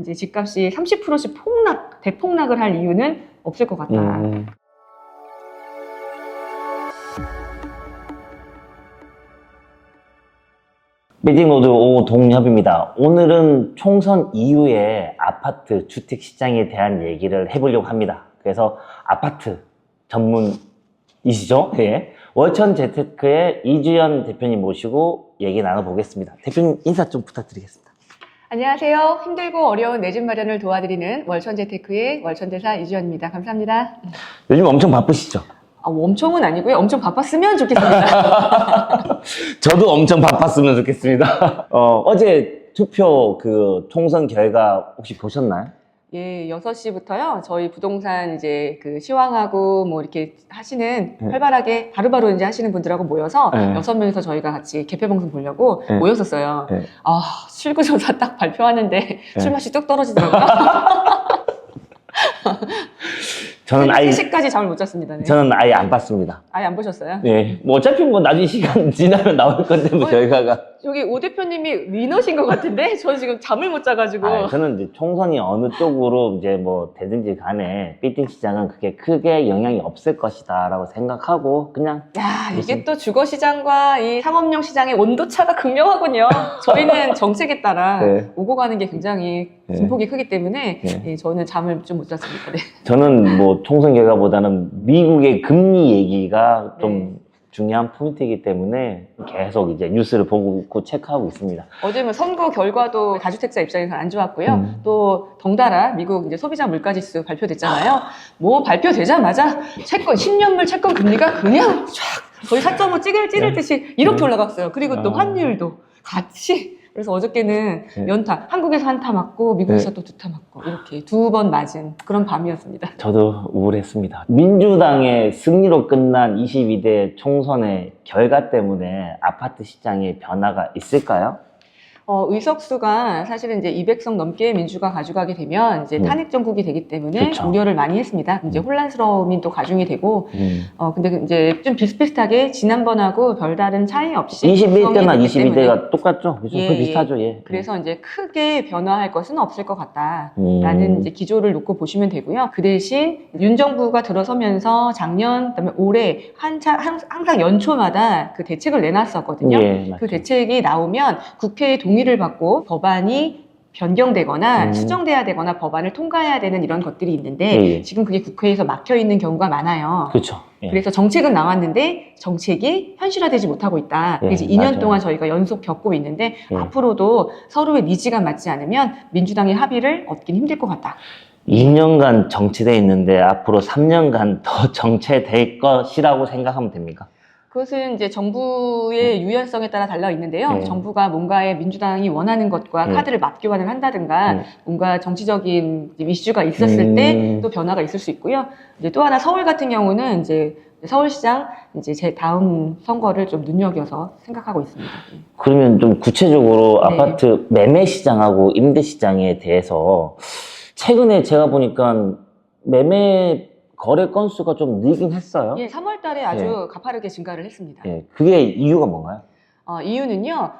이제 집값이 30%씩 대폭락을 할 이유는 없을 것 같다. 매직로드 오동엽입니다. 오늘은 총선 이후에 아파트 주택 시장에 대한 얘기를 해보려고 합니다. 그래서 아파트 전문이시죠? 예. 월천 재테크의 이주연 대표님 모시고 얘기 나눠보겠습니다. 대표님 인사 좀 부탁드리겠습니다. 안녕하세요. 힘들고 어려운 내 집 마련을 도와드리는 월천재테크의 월천대사 이주연입니다. 감사합니다. 요즘 엄청 바쁘시죠? 엄청은 아니고요. 엄청 바빴으면 좋겠습니다. 저도 엄청 바빴으면 좋겠습니다. 어제 투표 총선 결과 혹시 보셨나요? 예, 6시부터요. 저희 부동산 이제 시황하고 뭐 이렇게 하시는 활발하게 바로바로 이제 하시는 분들하고 모여서 6명이서 저희가 같이 개표방송 보려고 모였었어요. 실구조사 딱 발표하는데 술 맛이 뚝 떨어지더라고요. 저는 아예 3시까지 잠을 못 잤습니다. 네. 저는 아예 안 봤습니다. 아예 안 보셨어요? 네. 뭐 어차피 뭐 나중에 시간 지나면 나올 건데 뭐 결과가. 여기 오 대표님이 위너신 것 같은데 저는 지금 잠을 못 자가지고. 저는 이제 총선이 어느 쪽으로 이제 뭐 되든지 간에 빌딩 시장은 그게 크게 영향이 없을 것이다라고 생각하고 그냥. 야, 이게 또 주거 시장과 이 상업용 시장의 온도 차가 극명하군요. 저희는 정책에 따라 오고 가는 게 굉장히 진폭이 크기 때문에 예, 저는 잠을 좀 못 잤습니다. 네. 저는 뭐 총선 결과보다는 미국의 금리 얘기가 좀 중요한 포인트이기 때문에 계속 이제 뉴스를 보고 있고 체크하고 있습니다. 어제 뭐 선거 결과도 다주택자 입장에서는 안 좋았고요. 또 덩달아 미국 이제 소비자 물가지수 발표됐잖아요. 뭐 발표되자마자 10년물 채권 금리가 그냥 쫙 거의 4.5 찌를 듯이 이렇게 올라갔어요. 그리고 또 환율도 같이. 그래서 어저께는 연타, 한국에서 한 타 맞고 미국에서 또 2타 맞고 이렇게 2번 맞은 그런 밤이었습니다. 저도 우울했습니다. 민주당의 승리로 끝난 22대 총선의 결과 때문에 아파트 시장에 변화가 있을까요? 의석수가 사실은 이제 200석 넘게 민주가 가져가게 되면 이제 탄핵 정국이 되기 때문에 우려를 많이 했습니다. 이제 혼란스러움이 또 가중이 되고, 근데 이제 좀 비슷비슷하게 지난번하고 별다른 차이 없이 21대나 22대가 똑같죠? 그죠? 비슷하죠, 예. 그래서 이제 크게 변화할 것은 없을 것 같다라는 이제 기조를 놓고 보시면 되고요. 그 대신 윤 정부가 들어서면서 작년, 그다음에 올해 항상 연초마다 그 대책을 내놨었거든요. 그 대책이 나오면 국회의 동의를 받고 법안이 변경되거나 수정돼야 되거나 법안을 통과해야 되는 이런 것들이 있는데 지금 그게 국회에서 막혀 있는 경우가 많아요. 그렇죠. 그래서 정책은 나왔는데 정책이 현실화되지 못하고 있다. 이제 2년 동안 저희가 연속 겪고 있는데 앞으로도 서로의 니즈가 맞지 않으면 민주당의 합의를 얻긴 힘들 것 같다. 2년간 정체돼 있는데 앞으로 3년간 더 정체될 것이라고 생각하면 됩니까? 그것은 이제 정부의 유연성에 따라 달라 있는데요. 정부가 뭔가의 민주당이 원하는 것과 카드를 맞교환을 한다든가 뭔가 정치적인 이슈가 있었을 때 또 변화가 있을 수 있고요. 이제 또 하나 서울 같은 경우는 이제 서울시장 이제 제 다음 선거를 좀 눈여겨서 생각하고 있습니다. 그러면 좀 구체적으로 아파트 매매 시장하고 임대 시장에 대해서 최근에 제가 보니까 매매 거래 건수가 좀 늘긴 했어요. 예, 3월 달에 아주 가파르게 증가를 했습니다. 예, 그게 이유가 뭔가요? 이유는요,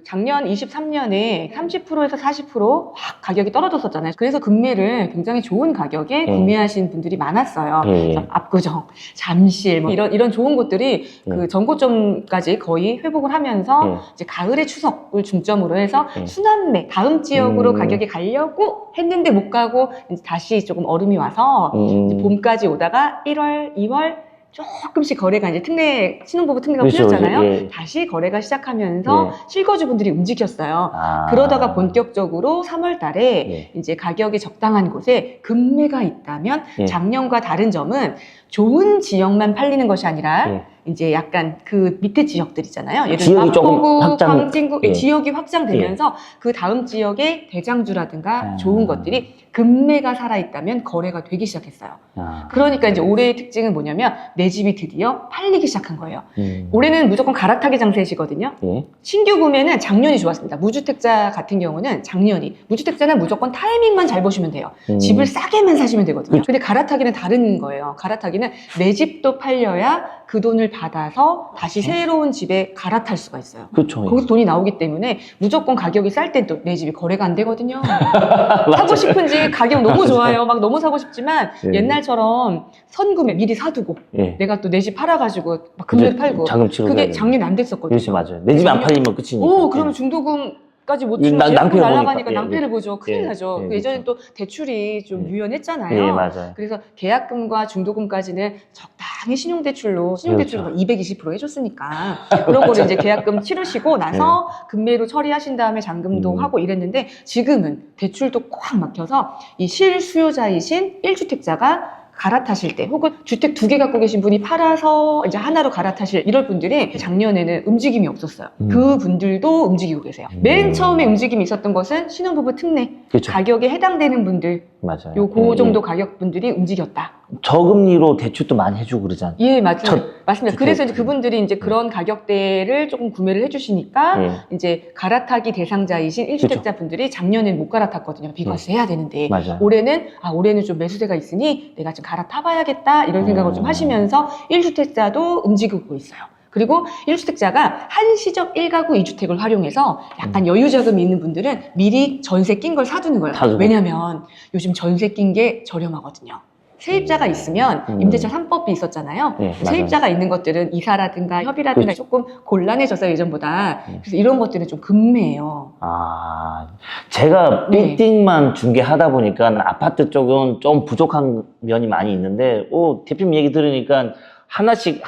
작년 23년에 30%에서 40% 확 가격이 떨어졌었잖아요. 그래서 금매를 굉장히 좋은 가격에 구매하신 분들이 많았어요. 압구정, 잠실, 뭐 이런 좋은 곳들이 그 전고점까지 거의 회복을 하면서 이제 가을의 추석을 중점으로 해서 순환매, 다음 지역으로 가격이 가려고 했는데 못 가고 이제 다시 조금 얼음이 와서 이제 봄까지 오다가 1월, 2월 조금씩 거래가 이제 신혼부부 특례가 풀렸잖아요. 다시 거래가 시작하면서 실거주분들이 움직였어요. 그러다가 본격적으로 3월 달에 이제 가격이 적당한 곳에 금매가 있다면 작년과 다른 점은 좋은 지역만 팔리는 것이 아니라 이제 약간 그 밑에 지역들이잖아요. 예를 들어 마포구, 광진구 지역이 확장되면서 그 다음 지역의 대장주라든가 좋은 것들이 금매가 살아있다면 거래가 되기 시작했어요. 그러니까 이제 올해의 특징은 뭐냐면 내 집이 드디어 팔리기 시작한 거예요. 올해는 무조건 갈아타기 장세시거든요. 신규 구매는 작년이 좋았습니다. 무주택자 같은 경우는 작년이, 무주택자는 무조건 타이밍만 잘 보시면 돼요. 집을 싸게만 사시면 되거든요. 근데 갈아타기는 다른 거예요. 갈아타기는 내 집도 팔려야 그 돈을 받아서 다시 새로운 집에 갈아탈 수가 있어요. 그렇죠. 거기서 돈이 나오기 때문에 무조건 가격이 쌀 땐 또 내 집이 거래가 안 되거든요. 사고 싶은지 가격 너무 좋아요. 막 너무 사고 싶지만 예. 옛날처럼 선금에 미리 사두고 예. 내가 또 내 집 팔아가지고 막 금리 팔고 자금 치고 그게 작년에 안 됐었거든요. 그렇지, 맞아요. 내 집 안 팔리면 끝이니까. 오, 그러면 중도금까지 못 치면 낭패를 계약금 보니까. 날아가니까 예, 낭패를 보죠. 큰일 예, 나죠. 예, 예전엔 그렇죠. 또 대출이 좀 예. 유연했잖아요. 예, 맞아요. 그래서 계약금과 중도금까지는 적당히 신용대출로 그렇죠. 220% 해줬으니까 그런 거를 이제 계약금 치르시고 나서 금매로 처리하신 다음에 잔금도 하고 이랬는데 지금은 대출도 꽉 막혀서 이 실수요자이신 1주택자가 갈아타실 때 혹은 주택 2개 갖고 계신 분이 팔아서 이제 하나로 갈아타실 이럴 분들이 작년에는 움직임이 없었어요. 그 분들도 움직이고 계세요. 맨 처음에 움직임이 있었던 것은 신혼부부 특례 그렇죠. 가격에 해당되는 분들 맞아요. 요 그 정도 가격 분들이 움직였다. 저금리로 대출도 많이 해주고 그러잖아요. 예, 맞아요. 첫 맞습니다. 주택. 그래서 이제 그분들이 이제 그런 가격대를 조금 구매를 해주시니까 예. 이제 갈아타기 대상자이신 1주택자 분들이 작년에는 못 갈아탔거든요. 비과세 해야 되는데. 맞아요. 올해는 좀 매수세가 있으니 내가 좀 갈아타봐야겠다 이런 생각을 좀 하시면서 1주택자도 움직이고 있어요. 그리고 1주택자가 한시적 1가구 2주택을 활용해서 약간 여유 자금이 있는 분들은 미리 전세 낀 걸 사두는 거예요. 사두고. 왜냐면 요즘 전세 낀 게 저렴하거든요. 세입자가 있으면 임대차 3법이 있었잖아요. 네, 세입자가 있는 것들은 이사라든가 협의라든가 그렇죠. 조금 곤란해졌어요, 예전보다. 그래서 이런 것들은 좀 금매예요. 제가 네. 빌딩만 중개하다 보니까 아파트 쪽은 좀 부족한 면이 많이 있는데, 대표님 얘기 들으니까 하나씩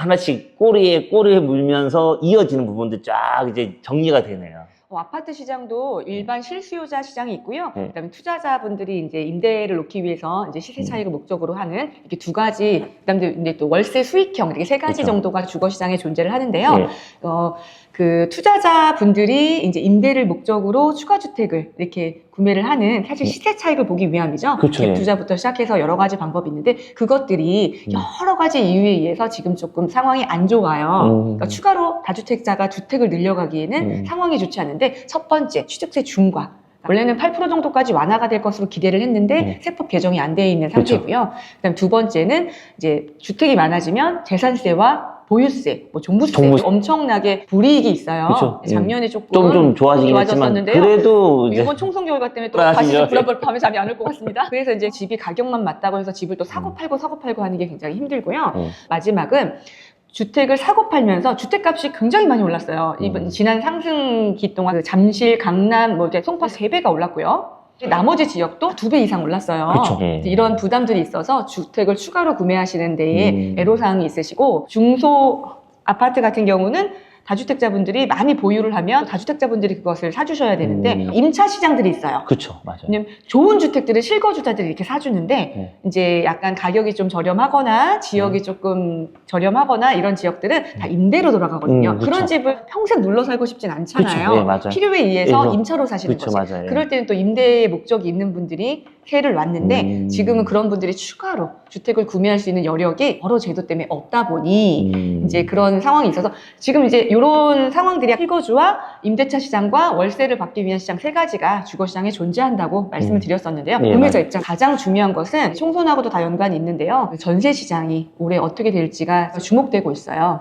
꼬리에 물면서 이어지는 부분들 쫙 이제 정리가 되네요. 아파트 시장도 일반 실수요자 시장이 있고요. 네. 그다음에 투자자분들이 이제 임대를 놓기 위해서 이제 시세 차익을 목적으로 하는 이렇게 두 가지, 그다음에 이제 또 월세 수익형 이렇게 세 가지 그렇죠. 정도가 주거 시장에 존재를 하는데요. 네. 그 투자자분들이 이제 임대를 목적으로 추가 주택을 이렇게 구매를 하는 사실 시세 차익을 보기 위함이죠. 그렇죠. 갭 투자부터 시작해서 여러 가지 방법이 있는데 그것들이 여러 가지 이유에 의해서 지금 조금 상황이 안 좋아요. 그러니까 추가로 다주택자가 주택을 늘려가기에는 상황이 좋지 않은데 첫 번째 취득세 중과 원래는 8% 정도까지 완화가 될 것으로 기대를 했는데 세법 개정이 안 돼 있는 상태고요. 그다음 두 번째는 이제 주택이 많아지면 재산세와 보유세, 종부세 엄청나게 불이익이 있어요. 그쵸. 작년에 조금 좀 좋아지긴 했지만 그래도 이제 이번 총선 결과 때문에 또 다시 불안불안 밤에 잠이 안 올 것 같습니다. 그래서 이제 집이 가격만 맞다고 해서 집을 또 사고 팔고 하는 게 굉장히 힘들고요. 마지막은 주택을 사고 팔면서 주택값이 굉장히 많이 올랐어요. 이번 지난 상승기 동안 그 잠실, 강남, 송파 3배가 올랐고요. 나머지 지역도 2배 이상 올랐어요. 그렇죠. 이런 부담들이 있어서 주택을 추가로 구매하시는 데에 애로사항이 있으시고 중소 아파트 같은 경우는 다주택자분들이 많이 보유를 하면 다주택자분들이 그것을 사주셔야 되는데 임차 시장들이 있어요. 그렇죠, 맞아요. 왜냐면 좋은 주택들을 실거주자들이 이렇게 사주는데 이제 약간 가격이 좀 저렴하거나 지역이 조금 저렴하거나 이런 지역들은 다 임대로 돌아가거든요. 그쵸. 그런 집을 평생 눌러 살고 싶진 않잖아요. 그쵸. 맞아요. 필요에 의해서 임차로 사시는 그쵸, 거죠. 맞아요. 그럴 때는 또 임대의 목적이 있는 분들이 세를 놨는데 지금은 그런 분들이 추가로 주택을 구매할 수 있는 여력이 여러 제도 때문에 없다 보니 이제 그런 상황이 있어서 지금 이제 이런 상황들이 실거주와 임대차 시장과 월세를 받기 위한 시장 세 가지가 주거 시장에 존재한다고 말씀을 드렸었는데요. 구매자 입장 가장 중요한 것은 총선하고도 다 연관이 있는데요. 전세 시장이 올해 어떻게 될지가 주목되고 있어요.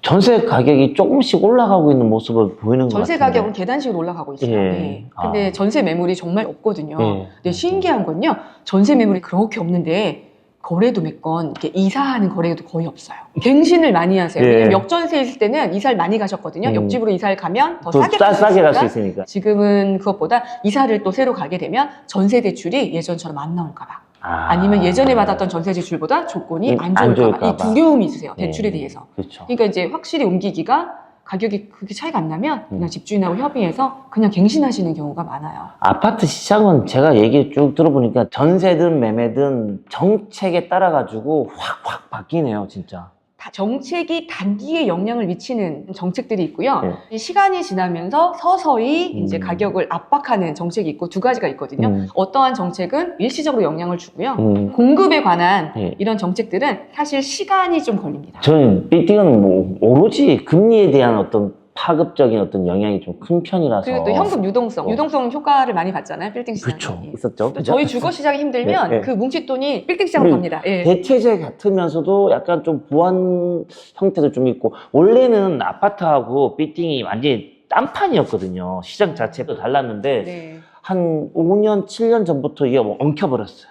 전세 가격이 조금씩 올라가고 있는 모습을 보이는 것 같아요. 전세 가격은 계단식으로 올라가고 있어요. 네. 근데 전세 매물이 정말 없거든요. 근데 신기한 건요. 전세 매물이 그렇게 없는데 거래도 몇 건 이렇게 이사하는 거래도 거의 없어요. 갱신을 많이 하세요. 왜냐면 역전세 있을 때는 이사를 많이 가셨거든요. 옆집으로 이사를 가면 더 싸게 갈 수 있으니까. 지금은 그것보다 이사를 또 새로 가게 되면 전세 대출이 예전처럼 안 나올까 봐. 아니면 예전에 받았던 전세 대출보다 조건이 안 좋을까 봐. 이 두려움이 있으세요. 대출에 대해서. 그렇죠. 그러니까 이제 확실히 옮기기가 가격이 그렇게 차이가 안 나면 그냥 집주인하고 협의해서 그냥 갱신하시는 경우가 많아요. 아파트 시장은 제가 얘기 쭉 들어보니까 전세든 매매든 정책에 따라 가지고 확 바뀌네요, 진짜. 정책이 단기에 영향을 미치는 정책들이 있고요. 시간이 지나면서 서서히 이제 가격을 압박하는 정책이 있고 두 가지가 있거든요. 어떠한 정책은 일시적으로 영향을 주고요. 공급에 관한 이런 정책들은 사실 시간이 좀 걸립니다. 저는 빌딩은 오로지 금리에 대한 어떤 파급적인 어떤 영향이 좀 큰 편이라서. 그리고 또 현금 유동성, 유동성 효과를 많이 봤잖아요, 빌딩 시장이. 그렇죠. 있었죠. 그죠? 저희 주거 시장이 힘들면 네, 네. 그 뭉칫돈이 빌딩 시장으로 갑니다. 예. 대체재 같으면서도 약간 좀 보완 형태도 좀 있고, 원래는 아파트하고 빌딩이 완전히 딴판이었거든요. 시장 자체도 달랐는데 네. 한 5년, 7년 전부터 이게 뭐 엉켜버렸어요.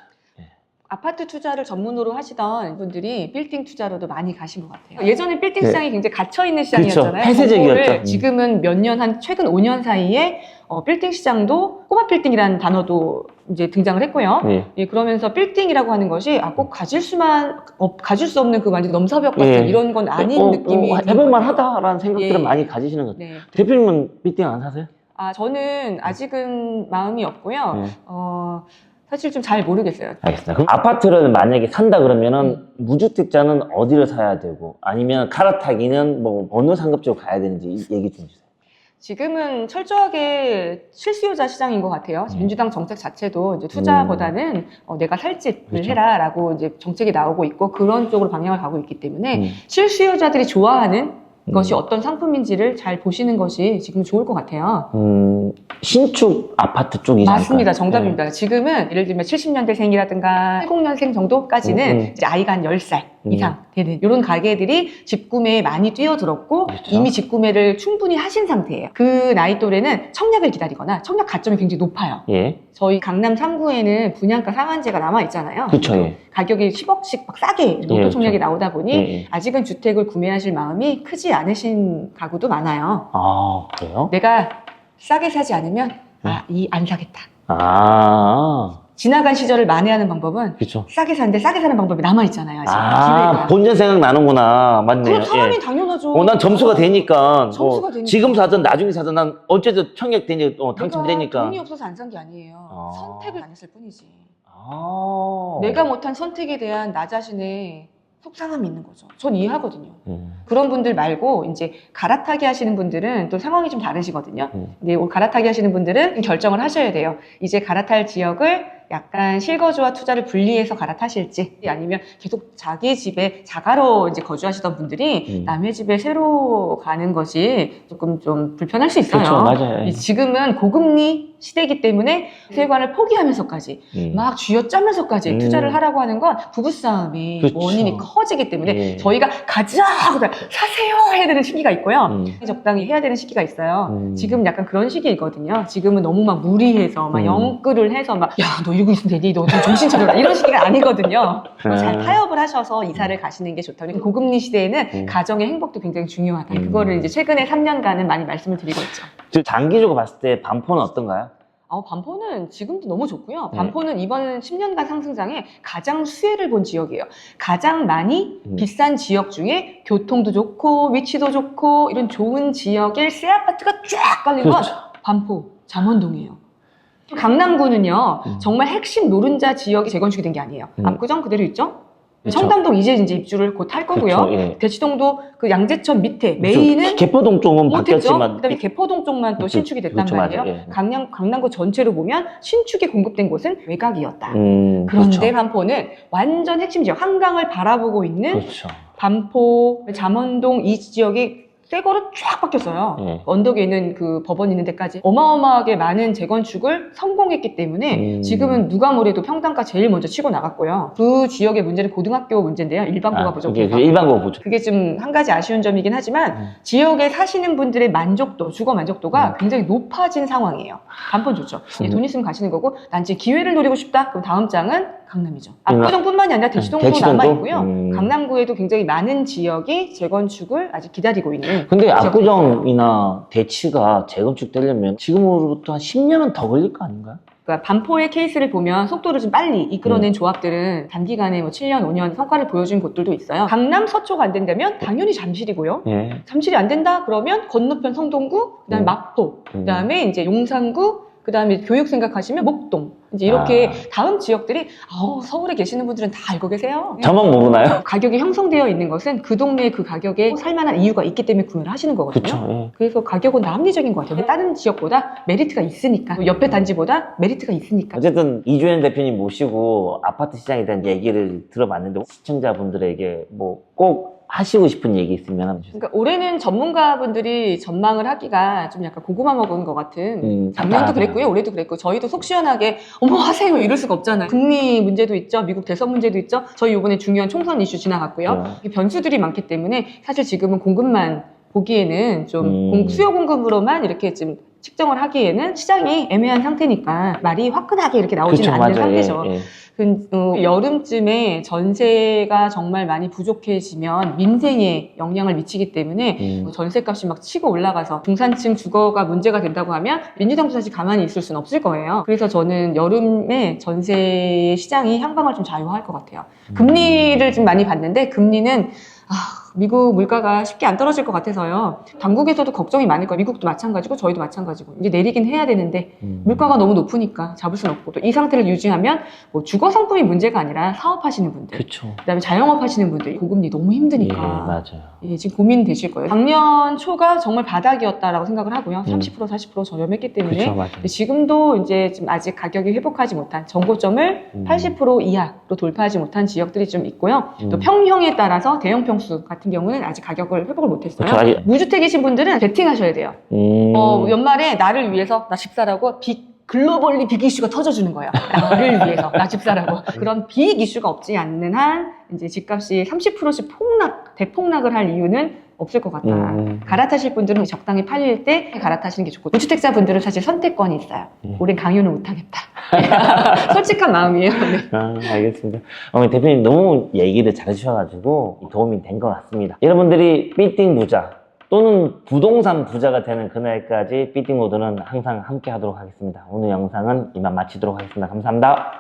아파트 투자를 전문으로 하시던 분들이 빌딩 투자로도 많이 가신 것 같아요. 예전에 빌딩 네. 시장이 굉장히 갇혀있는 그렇죠. 시장이었잖아요. 폐쇄적이었죠. 정보를 지금은 몇 년, 한 최근 5년 사이에 빌딩 시장도 꼬마 빌딩이라는 단어도 이제 등장을 했고요. 네. 예, 그러면서 빌딩이라고 하는 것이 꼭 가질 수 없는 그 완전 넘사벽 같은 네. 이런 건 아닌 느낌이 드는 해볼만 것 같아요. 하다라는 생각들을 예. 많이 가지시는 것 같아요. 네. 대표님은 빌딩 안 사세요? 저는 아직은 마음이 없고요. 네. 사실 좀 잘 모르겠어요. 알겠습니다. 그럼 아파트를 만약에 산다 그러면은 무주택자는 어디를 사야 되고, 아니면 갈아타기는 뭐 어느 상급지로 가야 되는지 얘기 좀 해주세요. 지금은 철저하게 실수요자 시장인 것 같아요. 민주당 정책 자체도 이제 투자보다는 내가 살 집을 그렇죠. 해라라고 이제 정책이 나오고 있고 그런 쪽으로 방향을 가고 있기 때문에 실수요자들이 좋아하는 것이 어떤 상품인지를 잘 보시는 것이 지금 좋을 것 같아요. 신축 아파트 쪽이지 맞습니다. 않을까요? 정답입니다. 네. 지금은 예를 들면 70년대생이라든가 70년생 정도까지는 이제 아이가 한 10살 이상 되는 이런 가게들이 집 구매에 많이 뛰어들었고 그렇죠. 이미 집 구매를 충분히 하신 상태예요. 그 나이 또래는 청약을 기다리거나 청약 가점이 굉장히 높아요. 예. 저희 강남 3구에는 분양가 상한제가 남아 있잖아요. 그렇죠. 예. 가격이 10억씩 막 싸게 로또 예, 청약이 그렇죠. 나오다 보니 예. 아직은 주택을 구매하실 마음이 크지 않으신 가구도 많아요. 아, 그래요? 내가 싸게 사지 않으면 안 사겠다. 아, 지나간 시절을 만회하는 방법은 그렇죠. 싸게 사는데 싸게 사는 방법이 남아있잖아요. 아직 기회가. 본전 생각 나는구나. 맞네요. 그럼 사람이 예. 당연하죠. 난 점수가 되니까. 점수가 되니까. 지금 사든 나중에 사든 난 어쨌든 청약되니, 내가 당첨되니까. 돈이 없어서 안 산 게 아니에요. 선택을 안 했을 뿐이지. 아. 내가 못한 선택에 대한 나 자신의 속상함이 있는 거죠. 전 이해하거든요. 그런 분들 말고 이제 갈아타기 하시는 분들은 또 상황이 좀 다르시거든요. 근데 갈아타기 하시는 분들은 결정을 하셔야 돼요. 이제 갈아탈 지역을 약간 실거주와 투자를 분리해서 갈아타실지 아니면 계속 자기 집에 자가로 이제 거주하시던 분들이 남의 집에 새로 가는 것이 조금 좀 불편할 수 있어요. 그렇죠, 맞아요. 지금은 고금리 시대이기 때문에 세관을 포기하면서까지 막 쥐어짜면서까지 투자를 하라고 하는 건 부부싸움이 그렇죠. 원인이 커지기 때문에 예. 저희가 가자 하고 사세요 해야 되는 시기가 있고요. 적당히 해야 되는 시기가 있어요. 지금 약간 그런 시기이거든요. 지금은 너무 막 무리해서 막 영끌을 해서 막 야 너 이러고 있으면 되니? 너 좀 정신 차려라 이런 시기가 아니거든요. 잘 타협을 하셔서 이사를 가시는 게 좋다. 그리고 고금리 시대에는 가정의 행복도 굉장히 중요하다. 그거를 이제 최근에 3년간은 많이 말씀을 드리고 있죠. 장기적으로 봤을 때 반포는 어떤가요? 반포는 지금도 너무 좋고요. 반포는 이번 10년간 상승장에 가장 수혜를 본 지역이에요. 가장 많이 비싼 지역 중에 교통도 좋고 위치도 좋고 이런 좋은 지역에 새 아파트가 쫙 깔린 건 그렇죠. 반포, 잠원동이에요. 강남구는요, 정말 핵심 노른자 지역이 재건축이 된 게 아니에요. 압구정 그대로 있죠? 그렇죠. 청담동 이제 입주를 곧 할 거고요. 그렇죠, 예. 대치동도 그 양재천 밑에 메인은 개포동 쪽은 못했죠. 바뀌었지만 그다음에 개포동 쪽만 또 그렇죠. 신축이 됐단 그렇죠, 말이에요. 맞아요. 예. 강남구 전체로 보면 신축이 공급된 곳은 외곽이었다. 그런데 그런데 반포는 완전 핵심 지역, 한강을 바라보고 있는 그렇죠. 반포, 잠원동 이 지역이 새 거로 쫙 바뀌었어요. 예. 언덕에 있는 그 법원 있는 데까지 어마어마하게 많은 재건축을 성공했기 때문에 지금은 누가 뭐래도 평당가 제일 먼저 치고 나갔고요. 그 지역의 문제는 고등학교 문제인데요. 일반고가 부족해서. 일반고가 부족. 그게 좀 한 가지 아쉬운 점이긴 하지만 지역에 사시는 분들의 만족도, 주거 만족도가 굉장히 높아진 상황이에요. 반포는 좋죠. 돈 있으면 가시는 거고 난 이제 기회를 노리고 싶다. 그럼 다음 장은 강남이죠. 압구정뿐만이 아니라 대치동도 남아있고요. 강남구에도 굉장히 많은 지역이 재건축을 아직 기다리고 있는. 근데 압구정이나 대치가 재건축 되려면 지금으로부터 한 10년은 더 걸릴 거 아닌가요? 그러니까 반포의 케이스를 보면 속도를 좀 빨리 이끌어낸 조합들은 단기간에 뭐 7년, 5년 성과를 보여준 곳들도 있어요. 강남 서초가 안 된다면 당연히 잠실이고요. 예. 잠실이 안 된다 그러면 건너편 성동구, 그다음에 마포, 그다음에 이제 용산구, 그다음에 교육 생각하시면 목동. 이제 이렇게 다음 지역들이 서울에 계시는 분들은 다 알고 계세요. 저만 모르나요? 가격이 형성되어 있는 것은 그 동네 그 가격에 살만한 이유가 있기 때문에 구매를 하시는 거거든요. 그렇죠. 예. 그래서 가격은 다 합리적인 것 같아요. 다른 지역보다 메리트가 있으니까. 옆에 단지보다 메리트가 있으니까. 어쨌든 이주연 대표님 모시고 아파트 시장에 대한 얘기를 들어봤는데 시청자분들에게 뭐 꼭 하시고 싶은 얘기 있으면 한번 주세요. 그러니까 올해는 전문가분들이 전망을 하기가 좀 약간 고구마 먹은 것 같은 작년도 그랬고요, 올해도 그랬고 저희도 속 시원하게 어머 하세요 이럴 수가 없잖아요. 금리 문제도 있죠, 미국 대선 문제도 있죠. 저희 이번에 중요한 총선 이슈 지나갔고요. 변수들이 많기 때문에 사실 지금은 공급만 보기에는 좀 수요 공급으로만 이렇게 좀 측정을 하기에는 시장이 애매한 상태니까 말이 화끈하게 이렇게 나오지는 그쵸, 않는 맞아요. 상태죠. 예, 예. 여름쯤에 전세가 정말 많이 부족해지면 민생에 영향을 미치기 때문에 전세값이 막 치고 올라가서 중산층 주거가 문제가 된다고 하면 민주당도 사실 가만히 있을 수는 없을 거예요. 그래서 저는 여름에 전세 시장이 향방을 좀 좌우할 것 같아요. 금리를 좀 많이 봤는데 금리는 미국 물가가 쉽게 안 떨어질 것 같아서요. 당국에서도 걱정이 많을 거예요. 미국도 마찬가지고 저희도 마찬가지고 이제 내리긴 해야 되는데 물가가 너무 높으니까 잡을 수는 없고 또 이 상태를 유지하면 뭐 주거 상품이 문제가 아니라 사업하시는 분들, 그쵸. 그다음에 자영업 하시는 분들 고금리 너무 힘드니까 예, 맞아요. 예, 지금 고민되실 거예요. 작년 초가 정말 바닥이었다라고 생각을 하고요. 30% 40% 저렴했기 때문에 그쵸, 맞아요. 지금도 이제 좀 아직 가격이 회복하지 못한 정고점을 80% 이하로 돌파하지 못한 지역들이 좀 있고요. 또 평형에 따라서 대형 평수 같은 경우는 아직 가격을 회복을 못했어요. 그쵸, 아직- 무주택이신 분들은 베팅하셔야 돼요. 연말에 나를 위해서 나 집 사라고 글로벌리 빅 이슈가 터져주는 거예요. 나를 위해서 나 집 사라고. 그런 빅 이슈가 없지 않는 한 이제 집값이 30%씩 대폭락을 할 이유는 없을 것 같다. 갈아타실 분들은 적당히 팔릴 때 갈아타시는 게 좋고 무주택자 분들은 사실 선택권이 있어요. 올해 강요는 못하겠다. 솔직한 마음이에요. 네. 알겠습니다. 대표님 너무 얘기를 잘해주셔가지고 도움이 된 것 같습니다. 여러분들이 삐띵 부자 또는 부동산 부자가 되는 그날까지 삐띵 모드는 항상 함께 하도록 하겠습니다. 오늘 영상은 이만 마치도록 하겠습니다. 감사합니다.